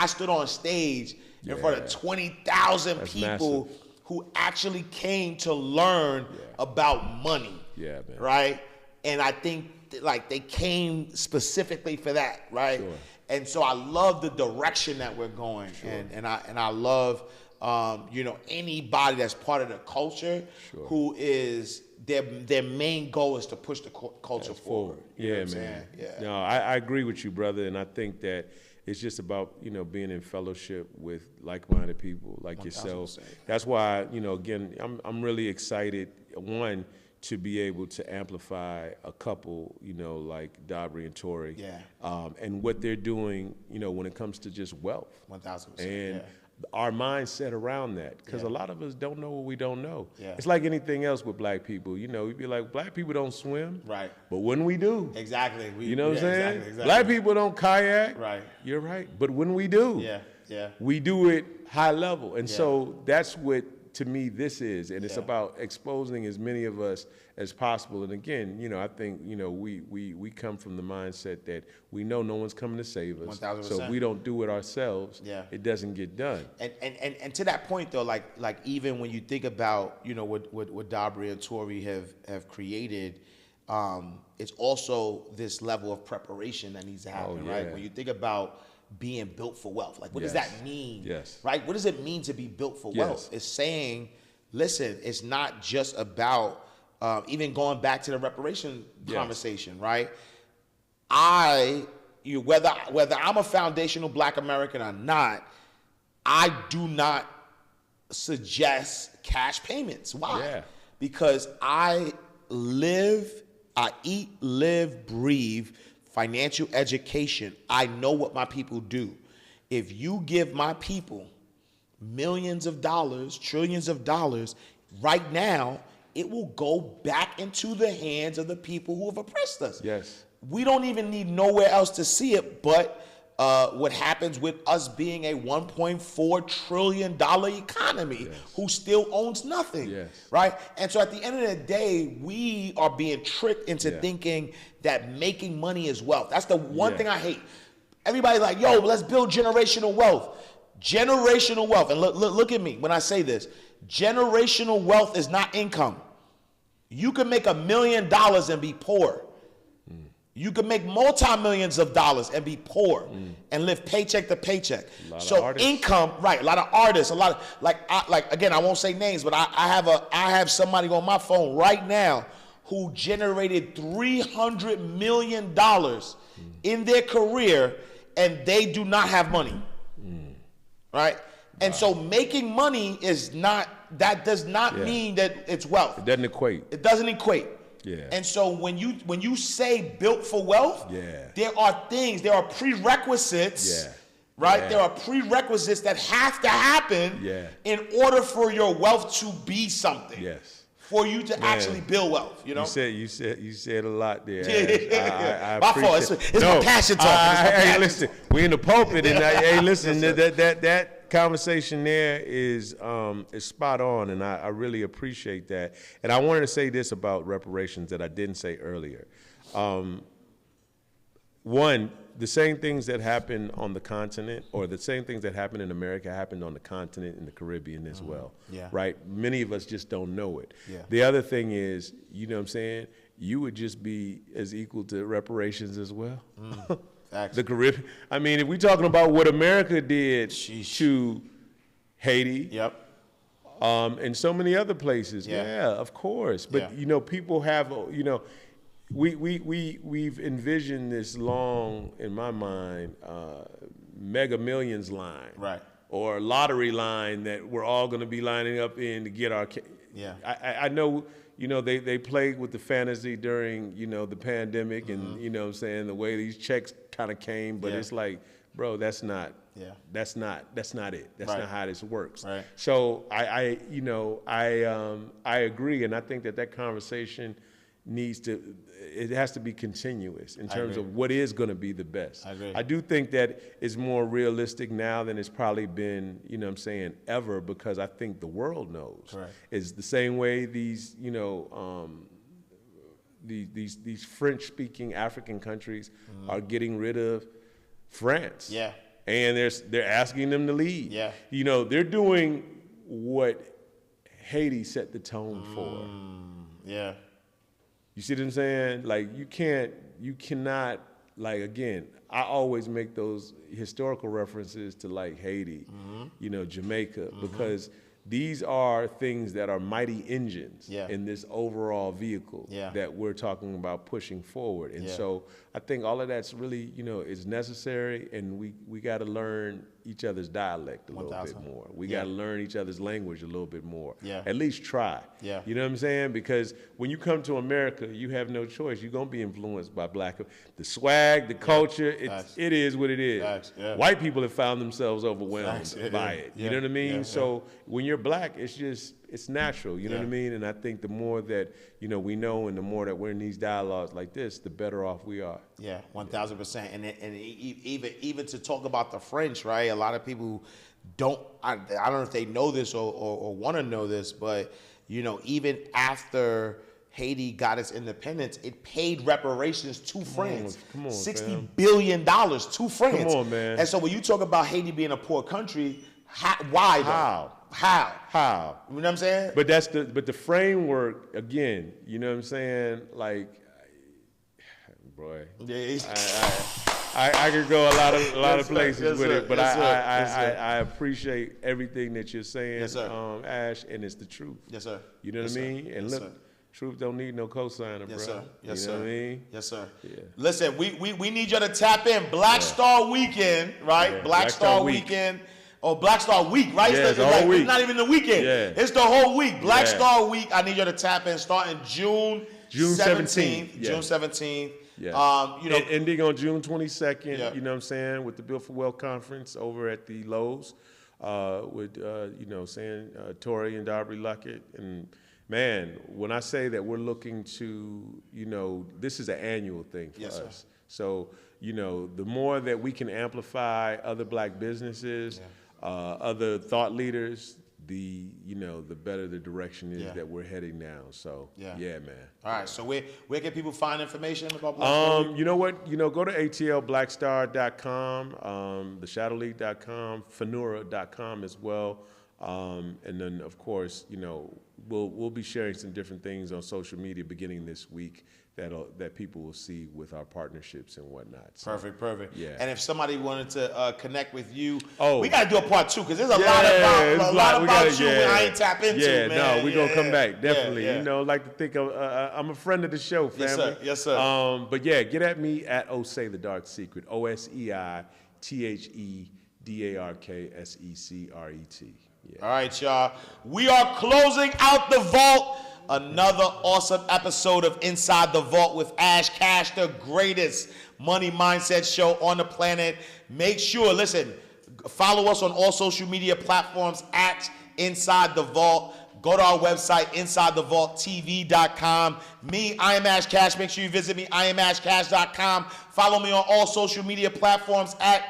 I stood on stage in front of 20,000 people who actually came to learn about money. Yeah, man. Right? And I think like they came specifically for that, right? Sure. And so I love the direction that we're going. Sure. And I love you know, anybody that's part of the culture who is their main goal is to push the culture forward. Yeah, man. Yeah. No, I agree with you, brother, and I think that it's just about, you know, being in fellowship with like-minded people like yourself. That's why, you know, again, I'm really excited, one, to be able to amplify a couple, you know, like Dabri and Tori. Yeah. And what they're doing, you know, when it comes to just wealth. 1,000%. And our mindset around that, because a lot of us don't know what we don't know. Yeah. It's like anything else with black people. You know, we'd be like, black people don't swim. Right. But when we do. Exactly. You know what I'm saying? Exactly. Black people don't kayak. Right. You're right. But when we do, we do it high level. And so that's what, to me, this is. And it's about exposing as many of us as possible. And again, you know, I think, you know, we come from the mindset that we know no one's coming to save us. 1,000%. So if we don't do it ourselves, it doesn't get done. And to that point though, like even when you think about, you know, what Dabri and Tori have created, it's also this level of preparation that needs to happen, right? When you think about being built for wealth, like what does that mean? Yes. Right? What does it mean to be built for wealth? It's saying, listen, it's not just about even going back to the reparation conversation, right? Whether I'm a foundational Black American or not, I do not suggest cash payments. Why? Yeah. Because I eat, live, breathe financial education. I know what my people do. If you give my people millions of dollars, trillions of dollars right now, it will go back into the hands of the people who have oppressed us. Yes. We don't even need nowhere else to see it but what happens with us being a $1.4 trillion economy who still owns nothing, right? And so at the end of the day, we are being tricked into thinking that making money is wealth. That's the one thing I hate. Everybody's like, yo, let's build generational wealth. Generational wealth, and look at me when I say this, generational wealth is not income. You can make $1 million and be poor. You can make multi-millions of dollars and be poor and live paycheck to paycheck. So income, right? A lot of artists, a lot of like again, I won't say names, but I have somebody on my phone right now who generated $300 million in their career, and they do not have money, right? And so making money is not, that does not mean that it's wealth. It doesn't equate. It doesn't equate. Yeah. And so when you say built for wealth, there are prerequisites, right? Yeah. There are prerequisites that have to happen in order for your wealth to be something. Yes. For you to actually build wealth, you know. You said a lot there. I my fault. It's my passion talk. Hey, listen, we in the pulpit, and hey, listen, that conversation there is spot on, and I really appreciate that. And I wanted to say this about reparations that I didn't say earlier. One, the same things that happen on the continent, or the same things that happen in America, happened on the continent in the Caribbean as well, right? Many of us just don't know it. The other thing is, you know what I'm saying, you would just be as equal to reparations as well. The Caribbean. I mean, if we're talking about what America did to Haiti, and so many other places, of course. But you know, people have, you know, we've envisioned this long, in my mind, Mega Millions line, or lottery line that we're all going to be lining up in to get our. I know, you know, they played with the fantasy during, you know, the pandemic, and you know what I'm saying, the way these checks kind of came, but it's like, bro, that's not it. That's not not how this works. So I agree, and I think that conversation it has to be continuous in terms of what is going to be the best. I do think that it's more realistic now than it's probably been, you know what I'm saying, ever, because I think the world knows. It's the same way these, you know, these French-speaking African countries are getting rid of France. And they're asking them to leave. You know, they're doing what Haiti set the tone for. You see what I'm saying? Like, you cannot, like, again, I always make those historical references to, like, Haiti, you know, Jamaica, because these are things that are mighty engines in this overall vehicle that we're talking about pushing forward. And so I think all of that's really, you know, is necessary, and we got to learn each other's dialect a little bit more. We got to learn each other's language a little bit more. At least try. You know what I'm saying? Because when you come to America, you have no choice. You're going to be influenced by the swag, the culture. It is what it is. White people have found themselves overwhelmed by it. You know what I mean? So when you're black, it's natural, you know what I mean? And I think the more that, you know, we know, and the more that we're in these dialogues like this, the better off we are. 1,000%. And even to talk about the French, right? A lot of people don't, I don't know if they know this or want to know this, but, you know, even after Haiti got its independence, it paid reparations to France. Come on, $60 billion to France. Come on, man. And so when you talk about Haiti being a poor country, why though? How? You know what I'm saying? But the framework, again, you know what I'm saying? Like, boy, I could go a lot of places with it, but I appreciate everything that you're saying, Ash, and it's the truth. You know what I mean? And look, truth don't need no cosigner, bro. You know what I mean? Listen, we need you to tap in. Blackstar Weekend, right? Blackstar Weekend. Or Blackstar Week, right? It's the whole week. It's not even the weekend. It's the whole week. Blackstar Week, I need you to tap in starting June 17th. June 17th. You know, ending on June 22nd, you know what I'm saying, with the Built for Wealth Conference over at the Lowe's with, you know, saying Tori and Darby Luckett, and Man, when I say that we're looking to, this is an annual thing for us. Sir. So, the more that we can amplify other black businesses, other thought leaders, the better the direction is that we're heading now. So, yeah, man. All right, so where can people find information about Blackstar? You know what? Go to atlblackstar.com, theshadowleague.com, fanura.com as well. And then, of course, we'll be sharing some different things on social media beginning this week that people will see with our partnerships and whatnot. So, perfect. Yeah. And if somebody wanted to connect with you, we got to do a part 2 because there's a lot about you I ain't tap into, man. Yeah, no, we're going to come back, definitely. Like to think of, I'm a friend of the show, family. Yes, sir. But yeah, get at me at Osei the Dark Secret, OSEITHEDARKSECRET. Yeah. All right, y'all. We are closing out the vault. Another awesome episode of Inside the Vault with Ash Cash, the greatest money mindset show on the planet. Make sure, follow us on all social media platforms at Inside the Vault. Go to our website, InsideTheVaultTV.com. I am Ash Cash. Make sure you visit me, IamAshCash.com. Follow me on all social media platforms at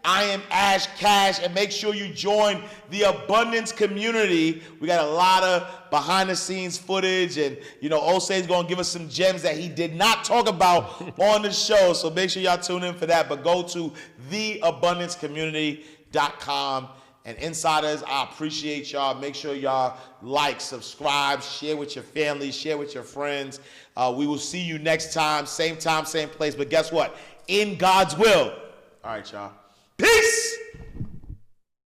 I am Ash Cash, and make sure you join the abundance community. We got a lot of behind the scenes footage, and Osei's gonna give us some gems that he did not talk about on the show. So make sure y'all tune in for that. But go to theabundancecommunity.com. And insiders, I appreciate y'all. Make sure y'all like, subscribe, share with your family, share with your friends. We will see you next time, same place. But guess what? In God's will. All right, y'all. Peace!